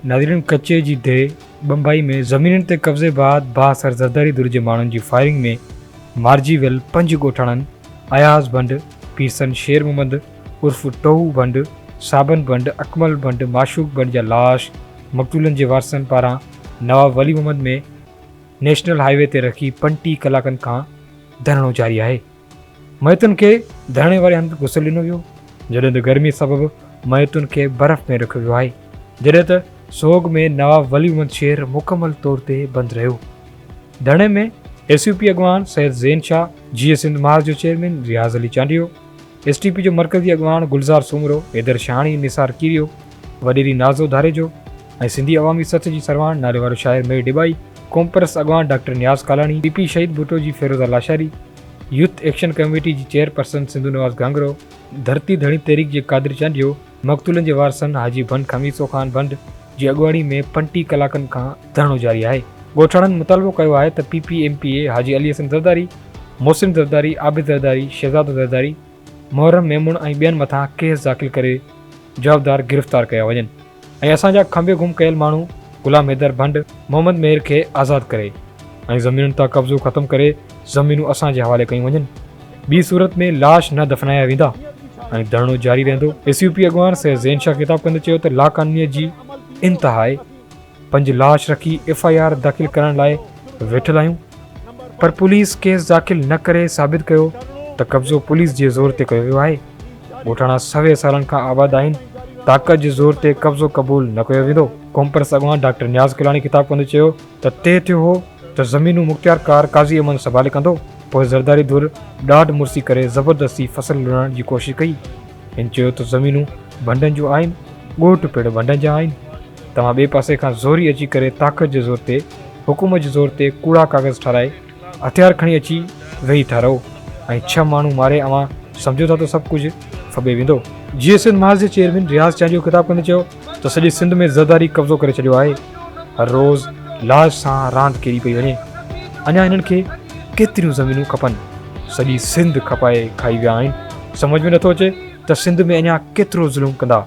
नाज़रीन, कच्चे जी दे बम्बई में ज़मीन ते कब्ज़े बाद बासर ज़रदारी दुर जे माण्हुनि जी फायरिंग में मारिजी वियल 5 ॻोठाणनि अयाज़ भंड, पीरसन शेर मोहम्मद उर्फ़ टोहू भंड, साबन भंड, अकमल भंड, माशूक भंड जा लाश मक़तूलनि जे वारसनि पारां नवाब वली मोहम्मद में नेशनल हाईवे ते रखी 35 कलाकनि खां धरणो जारी आहे। मयतुनि खे धरणे वारे हंधि घुसल ॾिनो वियो, जॾहिं त गर्मी सबबि मयतुनि खे बर्फ़ में रखियो वियो आहे, जॾहिं त सोग में नवाब वली मोहम्मद शेर मुकमल तौर ते बंदि रहियो। धरणे में SUP अॻवान सैयद ज़ैन शाह, GS सिंध महाज जो चेयरमैन रियाज़ अली चांडियो, STP जो मरकज़ी अॻवान गुलज़ार सुमरो, हैदर शाहाणी, निसार कीरियो, वॾेरी नाज़ो धारेजो ऐं सिंधी अवामी सथ जी सरवाण नाले वारो शाइर मेर डिबाई, कॉम्प्रेस अॻवान डॉक्टर नियाज़ कालाणी, PP शहीद भुट्टो जी फिरोज़ा लाशारी, यूथ एक्शन कमेटी जी चेयरपर्सन सिंधु नवाज़ गांगरो, धरती धणी तहरीक जे कादिर चांडियो, मक़तूलनि जे वारसनि हाजी भंड खमीसो ख़ान भंड जी अॻुवाणी में 35 कलाकनि खां धरणो जारी आहे। ॻोठाणनि मुतालबो कयो आहे त PP MPA हाजी अली हसन ज़रदारी, मोहसिन ज़रदारी, आबिद ज़रदारी, शहज़ादो ज़रदारी, मुहर्रम मेमून ऐं ॿियनि मथां केस दाख़िल करे जवाबदार गिरफ़्तार कया वञनि ऐं असांजा खंबे गुम कयल माण्हू ग़ुलाम हैदर भंड, मोहम्मद मेहर खे आज़ादु करे ऐं ज़मीनुनि तां कब्ज़ो ख़तमु करे ज़मीनूं असांजे हवाले कयूं वञनि। ॿी सूरत में लाश न दफ़नाया वेंदा ऐं धरणो जारी रहंदो। SUP अॻवान सैयद ज़ैन शाह ख़िताब कंदे चयो त लाक़ानूनीअ जी इंतिहा आहे। 5 लाश रखी FIR दाख़िल करण लाइ वेठल आहियूं, पर पुलिस केस दाख़िल न करे साबित कयो त कब्ज़ो पुलिस जे ज़ोर ते कयो वियो आहे। ॻोठाणा 100 सालनि खां आबाद आहिनि, ताक़त जे ज़ोर ते कब्ज़ो क़बूल न कयो वेंदो। कॉम्प्रेस अॻवान डॉक्टर नियाज़ कालाणी ख़िताब कंदे चयो त तइ थियो हो त ज़मीनूं मुख़्तियारकार काज़ी अमन संभाले कंदो। पोइ ज़रदारी धुर ॾाढ मुर्सी करे ज़बरदस्ती फसल लुणण जी कोशिशि कई। हिन चयो त ज़मीनूं भंडनि जो आहिनि, ॻोठ पिण भंडनि जा आहिनि। तव्हां ॿिए पासे खां ज़ोरी अची करे ताक़त जे ज़ोर ते, हुकूमत जे ज़ोर ते कूड़ा काग़ज़ ठाराए हथियार खणी अची वेही था रहो ऐं 6 माण्हू मारे अवां सम्झो था त सभु कुझु फॿे वेंदो। GS सिंध महाज जे चेयरमैन रियाज़ चांडियो ख़िताब कंदे चयो त सॼे सिंध में ज़रदारी कब्ज़ो करे छॾियो आहे। हर रोज़ लाश सां रांदि केरी पई वञे। अञा हिननि खे केतिरियूं ज़मीनूं खपनि, सॼी सिंध खपाए खाई विया आहिनि। समझ में नथो अचे त सिंध में अञा केतिरो ज़ुल्म कंदा।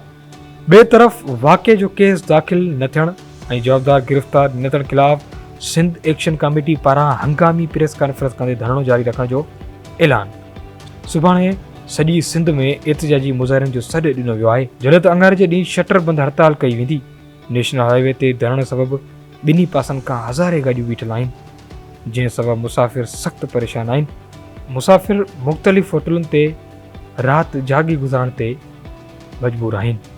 ॿिए तरफ़ वाक़े जो केस दाख़िल न थियण ऐं जवाबदार गिरफ़्तार न थियण ख़िलाफ़ सिंध एक्शन कमेटी पारां हंगामी प्रेस कॉन्फ्रेंस कंदे धरणो जारी रखण जो ऐलान। सुभाणे सॼी सिंध में एहतिजाजी मुज़ाहिरनि जो सॾु ॾिनो वियो आहे, जॾहिं त अंगारे जे ॾींहुं शटर बंदि हड़ताल कई वेंदी। नेशनल हाईवे ते धरण सबबि ॿिन्ही पासनि खां हज़ारे गाॾियूं बीठल आहिनि, जंहिं सबबि मुसाफ़िर सख़्तु परेशान आहिनि। मुसाफ़िर मुख़्तलिफ़ होटलुनि ते राति जागी गुज़ारण ते मजबूर आहिनि।